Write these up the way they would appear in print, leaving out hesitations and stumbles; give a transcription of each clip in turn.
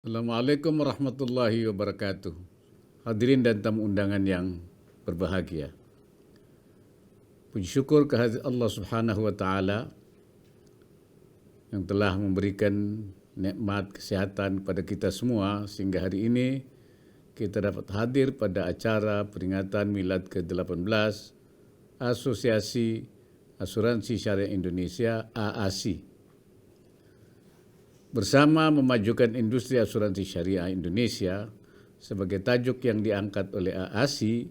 Assalamualaikum warahmatullahi wabarakatuh. Hadirin dan tamu undangan yang berbahagia. Puji syukur kehadirat Allah Subhanahu wa taala yang telah memberikan nikmat kesehatan kepada kita semua sehingga hari ini kita dapat hadir pada acara peringatan Milad ke-18 Asosiasi Asuransi Syariah Indonesia (AASI). Bersama memajukan industri asuransi syariah Indonesia sebagai tajuk yang diangkat oleh AASI,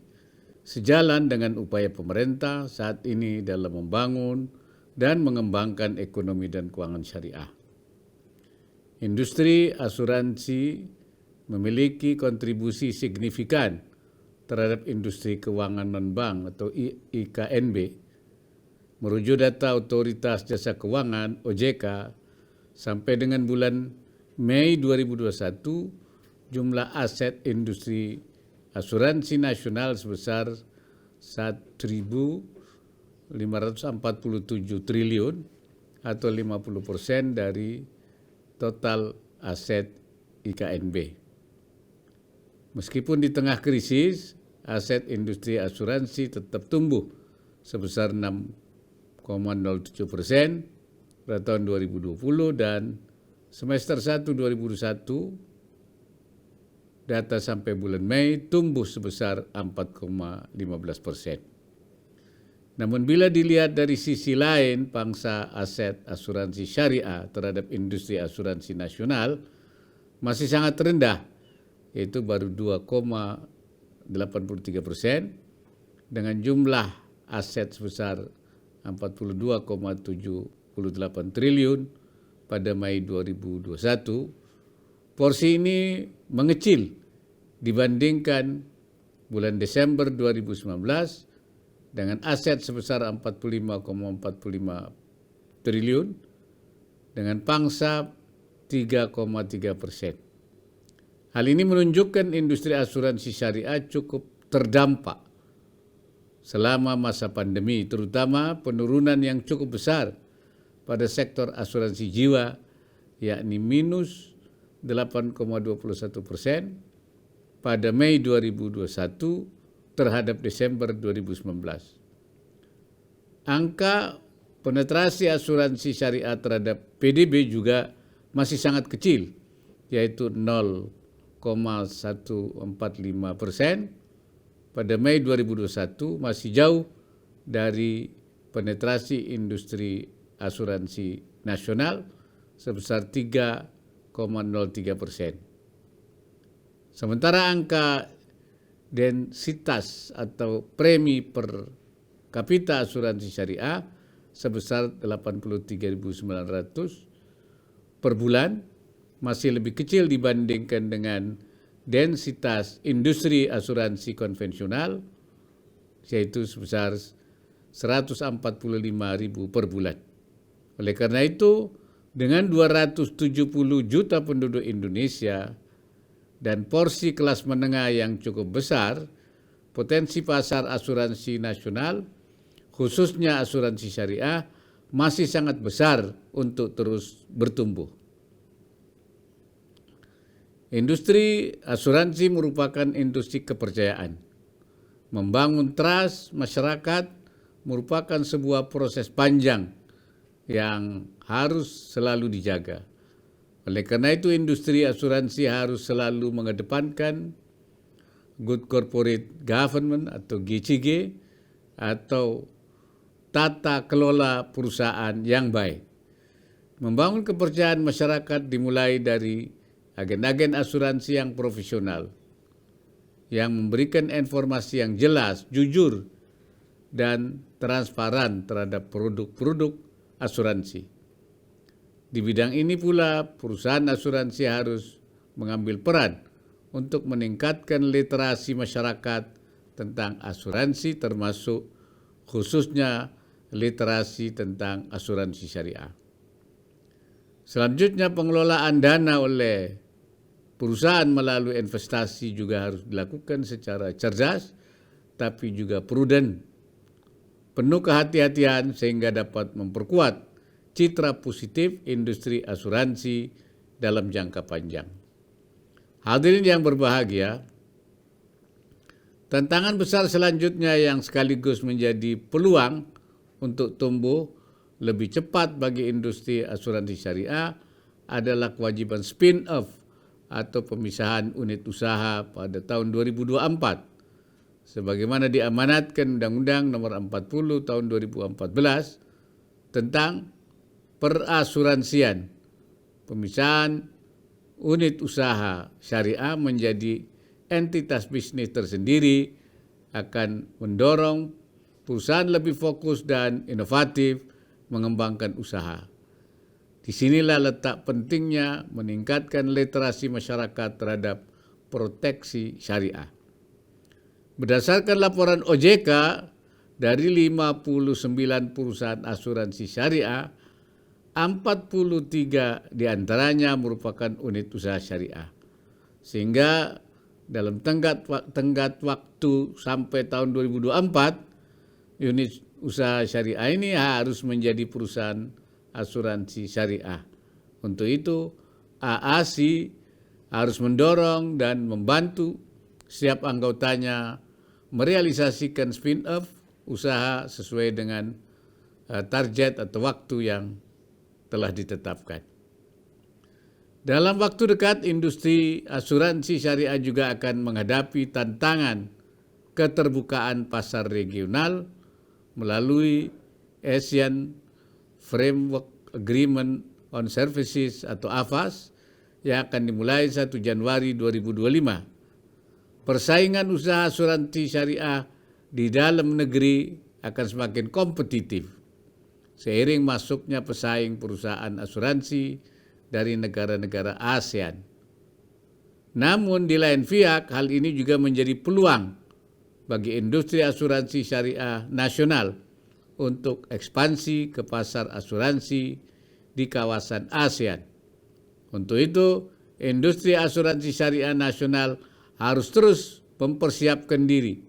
sejalan dengan upaya pemerintah saat ini dalam membangun dan mengembangkan ekonomi dan keuangan syariah. Industri asuransi memiliki kontribusi signifikan terhadap industri keuangan non-bank atau IKNB. Merujuk data Otoritas Jasa Keuangan (OJK), sampai dengan bulan Mei 2021, jumlah aset industri asuransi nasional sebesar 1.547 triliun atau 50% dari total aset IKNB. Meskipun di tengah krisis, aset industri asuransi tetap tumbuh sebesar 6,07% pada tahun 2020 dan semester 1 2021 data sampai bulan Mei tumbuh sebesar 4,15%. Namun bila dilihat dari sisi lain, pangsa aset asuransi syariah terhadap industri asuransi nasional masih sangat rendah, yaitu baru 2,83% dengan jumlah aset sebesar 42,78 triliun pada Mei 2021. Porsi ini mengecil dibandingkan bulan Desember 2019 dengan aset sebesar 45,45 triliun dengan pangsa 3,3%. Hal ini menunjukkan industri asuransi syariah cukup terdampak selama masa pandemi, terutama penurunan yang cukup besar pada sektor asuransi jiwa, yakni minus 8,21% pada Mei 2021 terhadap Desember 2019. Angka penetrasi asuransi syariah terhadap PDB juga masih sangat kecil, yaitu 0,145% pada Mei 2021, masih jauh dari penetrasi industri asuransi nasional sebesar 3,03%. Sementara angka densitas atau premi per kapita asuransi syariah sebesar 83.900 per bulan masih lebih kecil dibandingkan dengan densitas industri asuransi konvensional, yaitu sebesar 145.000 per bulan. Oleh karena itu, dengan 270 juta penduduk Indonesia dan porsi kelas menengah yang cukup besar, potensi pasar asuransi nasional, khususnya asuransi syariah, masih sangat besar untuk terus bertumbuh. Industri asuransi merupakan industri kepercayaan. Membangun trust masyarakat merupakan sebuah proses panjang yang harus selalu dijaga. Oleh karena itu, industri asuransi harus selalu mengedepankan good corporate government atau GCG atau tata kelola perusahaan yang baik. Membangun kepercayaan masyarakat dimulai dari agen-agen asuransi yang profesional, yang memberikan informasi yang jelas, jujur, dan transparan terhadap produk-produk asuransi. Di bidang ini pula, perusahaan asuransi harus mengambil peran untuk meningkatkan literasi masyarakat tentang asuransi, termasuk khususnya literasi tentang asuransi syariah. Selanjutnya, pengelolaan dana oleh perusahaan melalui investasi juga harus dilakukan secara cerdas, tapi juga prudent, penuh kehati-hatian sehingga dapat memperkuat citra positif industri asuransi dalam jangka panjang. Hadirin yang berbahagia, tantangan besar selanjutnya yang sekaligus menjadi peluang untuk tumbuh lebih cepat bagi industri asuransi syariah adalah kewajiban spin-off atau pemisahan unit usaha pada tahun 2024. Sebagaimana diamanatkan Undang-Undang Nomor 40 Tahun 2014 tentang perasuransian. Pemisahan unit usaha syariah menjadi entitas bisnis tersendiri akan mendorong perusahaan lebih fokus dan inovatif mengembangkan usaha. Disinilah letak pentingnya meningkatkan literasi masyarakat terhadap proteksi syariah. Berdasarkan laporan OJK, dari 59 perusahaan asuransi syariah, 43 diantaranya merupakan unit usaha syariah. Sehingga dalam tenggat waktu sampai tahun 2024, unit usaha syariah ini harus menjadi perusahaan asuransi syariah. Untuk itu, AASI harus mendorong dan membantu setiap anggotanya merealisasikan spin-off usaha sesuai dengan target atau waktu yang telah ditetapkan. Dalam waktu dekat, industri asuransi syariah juga akan menghadapi tantangan keterbukaan pasar regional melalui Asian Framework Agreement on Services atau AFAS yang akan dimulai 1 Januari 2025. Persaingan usaha asuransi syariah di dalam negeri akan semakin kompetitif seiring masuknya pesaing perusahaan asuransi dari negara-negara ASEAN. Namun di lain pihak, hal ini juga menjadi peluang bagi industri asuransi syariah nasional untuk ekspansi ke pasar asuransi di kawasan ASEAN. Untuk itu, industri asuransi syariah nasional harus terus mempersiapkan diri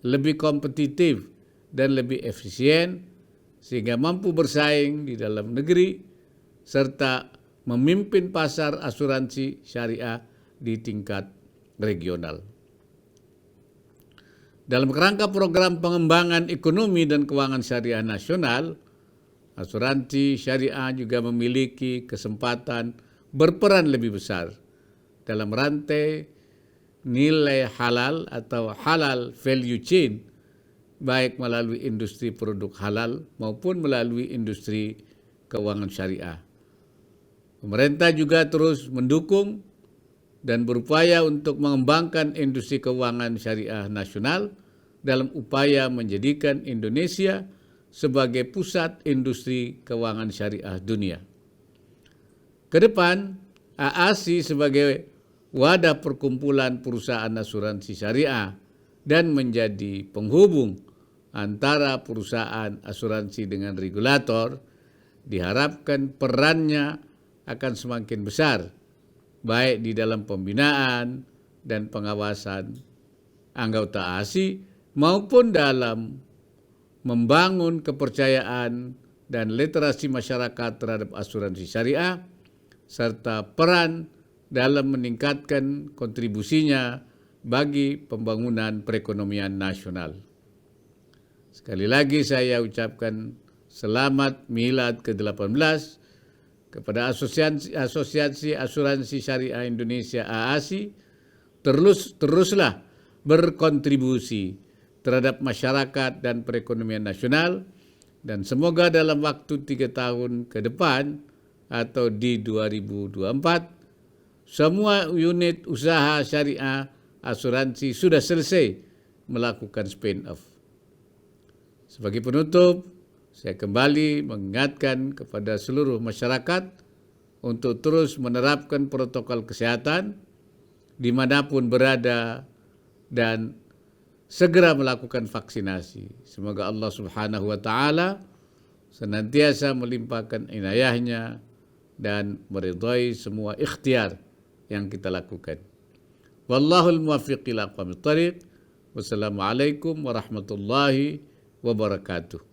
lebih kompetitif dan lebih efisien sehingga mampu bersaing di dalam negeri serta memimpin pasar asuransi syariah di tingkat regional. Dalam kerangka program pengembangan ekonomi dan keuangan syariah nasional, asuransi syariah juga memiliki kesempatan berperan lebih besar dalam rantai nilai halal atau halal value chain, baik melalui industri produk halal maupun melalui industri keuangan syariah. Pemerintah juga terus mendukung dan berupaya untuk mengembangkan industri keuangan syariah nasional dalam upaya menjadikan Indonesia sebagai pusat industri keuangan syariah dunia. Kedepan, AASI sebagai wadah perkumpulan perusahaan asuransi syariah dan menjadi penghubung antara perusahaan asuransi dengan regulator, diharapkan perannya akan semakin besar, baik di dalam pembinaan dan pengawasan anggota AASI maupun dalam membangun kepercayaan dan literasi masyarakat terhadap asuransi syariah, serta peran dalam meningkatkan kontribusinya bagi pembangunan perekonomian nasional. Sekali lagi saya ucapkan selamat Milad ke-18 kepada Asosiasi Asuransi Syariah Indonesia AASI. Teruslah berkontribusi terhadap masyarakat dan perekonomian nasional, dan semoga dalam waktu 3 tahun ke depan atau di 2024 semua unit usaha syariah asuransi sudah selesai melakukan spin-off. Sebagai penutup, saya kembali mengingatkan kepada seluruh masyarakat untuk terus menerapkan protokol kesehatan dimanapun berada dan segera melakukan vaksinasi. Semoga Allah Subhanahu wa Ta'ala senantiasa melimpahkan inayahnya dan meridhai semua ikhtiar yang kita lakukan. Wallahul muwaffiq ila aqwamit thariq. Wassalamualaikum warahmatullahi wabarakatuh.